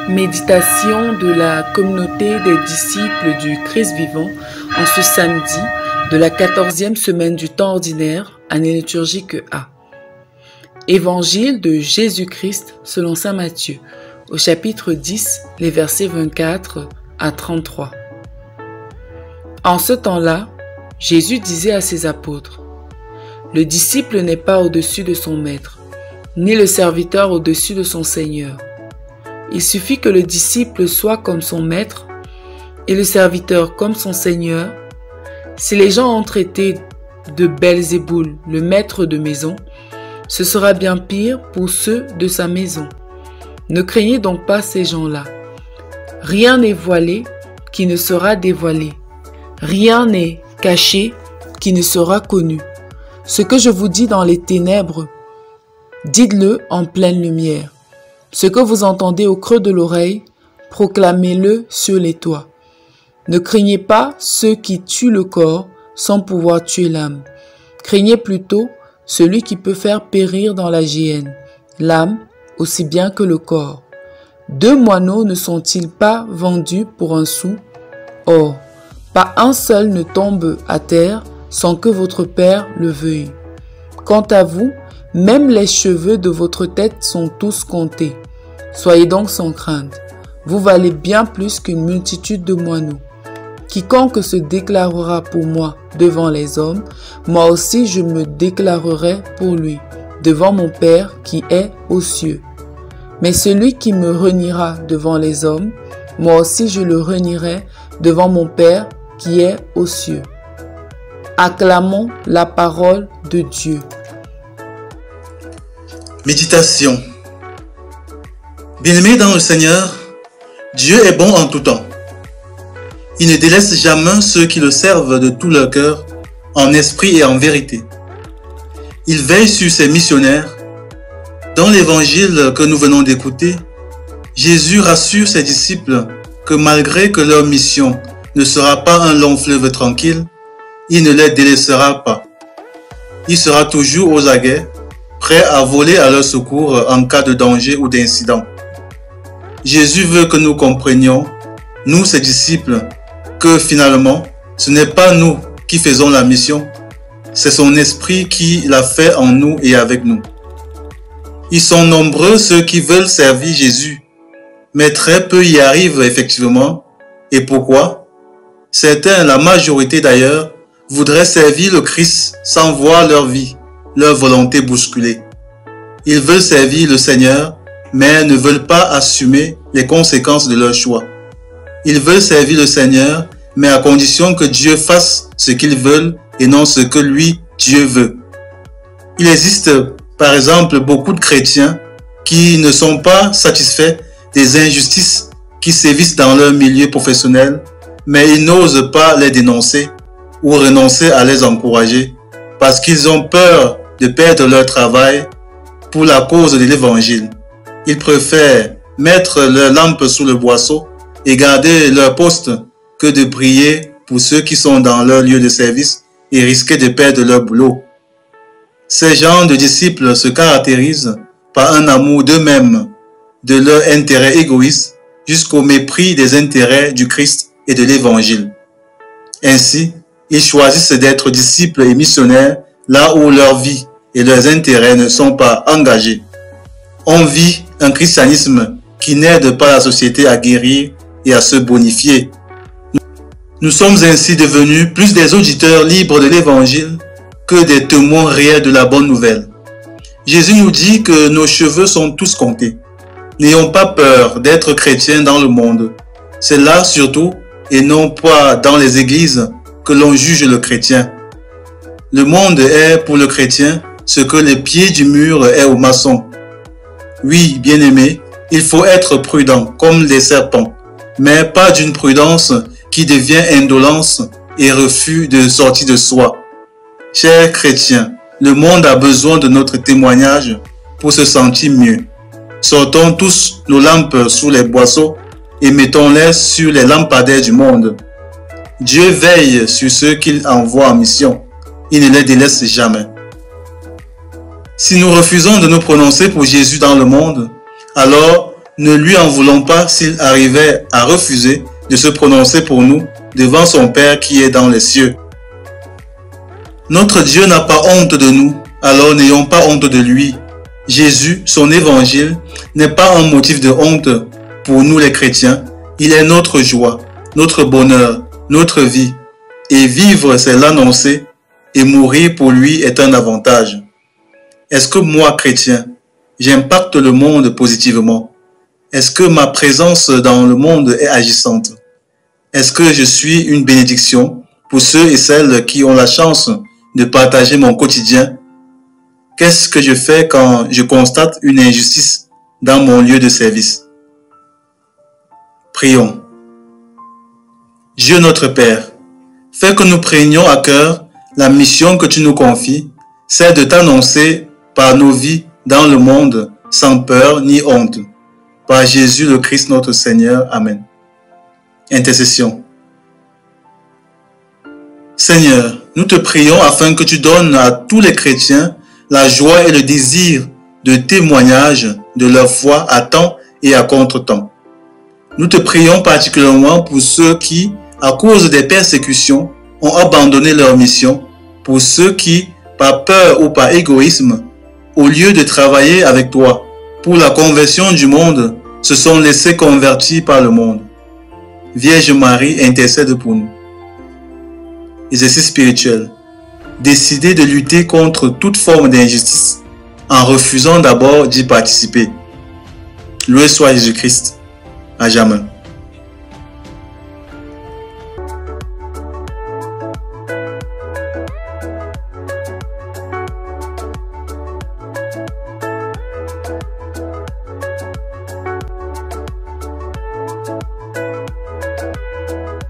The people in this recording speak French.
Méditation de la communauté des disciples du Christ vivant en ce samedi de la 14e semaine du temps ordinaire, année liturgique A. Évangile de Jésus-Christ selon saint Matthieu, au chapitre 10, les versets 24 à 33. En ce temps-là, Jésus disait à ses apôtres: « Le disciple n'est pas au-dessus de son maître, ni le serviteur au-dessus de son Seigneur. Il suffit que le disciple soit comme son maître et le serviteur comme son Seigneur. Si les gens ont traité de Belzéboul, le maître de maison, ce sera bien pire pour ceux de sa maison. Ne craignez donc pas ces gens-là. Rien n'est voilé qui ne sera dévoilé. Rien n'est caché qui ne sera connu. Ce que je vous dis dans les ténèbres, dites-le en pleine lumière. Ce que vous entendez au creux de l'oreille, proclamez-le sur les toits. Ne craignez pas ceux qui tuent le corps sans pouvoir tuer l'âme. Craignez plutôt celui qui peut faire périr dans la géhenne l'âme aussi bien que le corps. 2 moineaux ne sont-ils pas vendus pour un sou? Or, pas un seul ne tombe à terre sans que votre Père le veuille. Quant à vous, même les cheveux de votre tête sont tous comptés. Soyez donc sans crainte. Vous valez bien plus qu'une multitude de moineaux. Quiconque se déclarera pour moi devant les hommes, moi aussi je me déclarerai pour lui, devant mon Père qui est aux cieux. Mais celui qui me reniera devant les hommes, moi aussi je le renierai devant mon Père qui est aux cieux. Acclamons la parole de Dieu. Méditation. Bien-aimés dans le Seigneur, Dieu est bon en tout temps. Il ne délaisse jamais ceux qui le servent de tout leur cœur, en esprit et en vérité. Il veille sur ses missionnaires. Dans l'évangile que nous venons d'écouter, Jésus rassure ses disciples que malgré que leur mission ne sera pas un long fleuve tranquille, il ne les délaissera pas. Il sera toujours aux aguets, prêt à voler à leur secours en cas de danger ou d'incident. Jésus veut que nous comprenions, nous ses disciples, que finalement, ce n'est pas nous qui faisons la mission, c'est son esprit qui l'a fait en nous et avec nous. Ils sont nombreux ceux qui veulent servir Jésus, mais très peu y arrivent effectivement. Et pourquoi? Certains, la majorité d'ailleurs, voudraient servir le Christ sans voir leur vie, leur volonté bousculée. Ils veulent servir le Seigneur, mais ne veulent pas assumer les conséquences de leur choix. Ils veulent servir le Seigneur, mais à condition que Dieu fasse ce qu'ils veulent et non ce que lui, Dieu veut. Il existe, par exemple, beaucoup de chrétiens qui ne sont pas satisfaits des injustices qui sévissent dans leur milieu professionnel, mais ils n'osent pas les dénoncer ou renoncer à les encourager parce qu'ils ont peur de perdre leur travail pour la cause de l'Évangile. Ils préfèrent mettre leur lampe sous le boisseau et garder leur poste que de prier pour ceux qui sont dans leur lieu de service et risquer de perdre leur boulot. Ces gens de disciples se caractérisent par un amour d'eux-mêmes, de leur intérêt égoïste, jusqu'au mépris des intérêts du Christ et de l'Évangile. Ainsi, ils choisissent d'être disciples et missionnaires là où leur vie et leurs intérêts ne sont pas engagés. On vit un christianisme qui n'aide pas la société à guérir et à se bonifier. Nous sommes ainsi devenus plus des auditeurs libres de l'Évangile que des témoins réels de la bonne nouvelle. Jésus nous dit que nos cheveux sont tous comptés. N'ayons pas peur d'être chrétiens dans le monde. C'est là surtout, et non pas dans les églises, que l'on juge le chrétien. Le monde est pour le chrétien ce que les pieds du mur est au maçon. Oui, bien-aimés, il faut être prudent comme les serpents, mais pas d'une prudence qui devient indolence et refus de sortir de soi. Chers chrétiens, le monde a besoin de notre témoignage pour se sentir mieux. Sortons tous nos lampes sous les boisseaux et mettons-les sur les lampadaires du monde. Dieu veille sur ceux qu'il envoie en mission. Il ne les délaisse jamais. Si nous refusons de nous prononcer pour Jésus dans le monde, alors Ne lui en voulons pas s'il arrivait à refuser de se prononcer pour nous devant son Père qui est dans les cieux. Notre Dieu n'a pas honte de nous, alors n'ayons pas honte de lui. Jésus, son évangile, n'est pas un motif de honte pour nous les chrétiens. Il est notre joie, notre bonheur, notre vie. Et vivre, c'est l'annoncer, et mourir pour lui est un avantage. Est-ce que moi, chrétien, j'impacte le monde positivement? Est-ce que ma présence dans le monde est agissante? Est-ce que je suis une bénédiction pour ceux et celles qui ont la chance de partager mon quotidien? Qu'est-ce que je fais quand je constate une injustice dans mon lieu de service? Prions. Dieu notre Père, fais que nous prenions à cœur la mission que tu nous confies, c'est de t'annoncer par nos vies dans le monde sans peur ni honte. Par Jésus le Christ notre Seigneur. Amen. Intercession. Seigneur, nous te prions afin que tu donnes à tous les chrétiens la joie et le désir de témoignage de leur foi à temps et à contre-temps. Nous te prions particulièrement pour ceux qui, à cause des persécutions, ont abandonné leur mission, pour ceux qui, par peur ou par égoïsme, au lieu de travailler avec toi pour la conversion du monde, se sont laissés convertir par le monde. Vierge Marie, intercède pour nous. Exercice spirituel. Décidez de lutter contre toute forme d'injustice en refusant d'abord d'y participer. Loué soit Jésus-Christ. À jamais.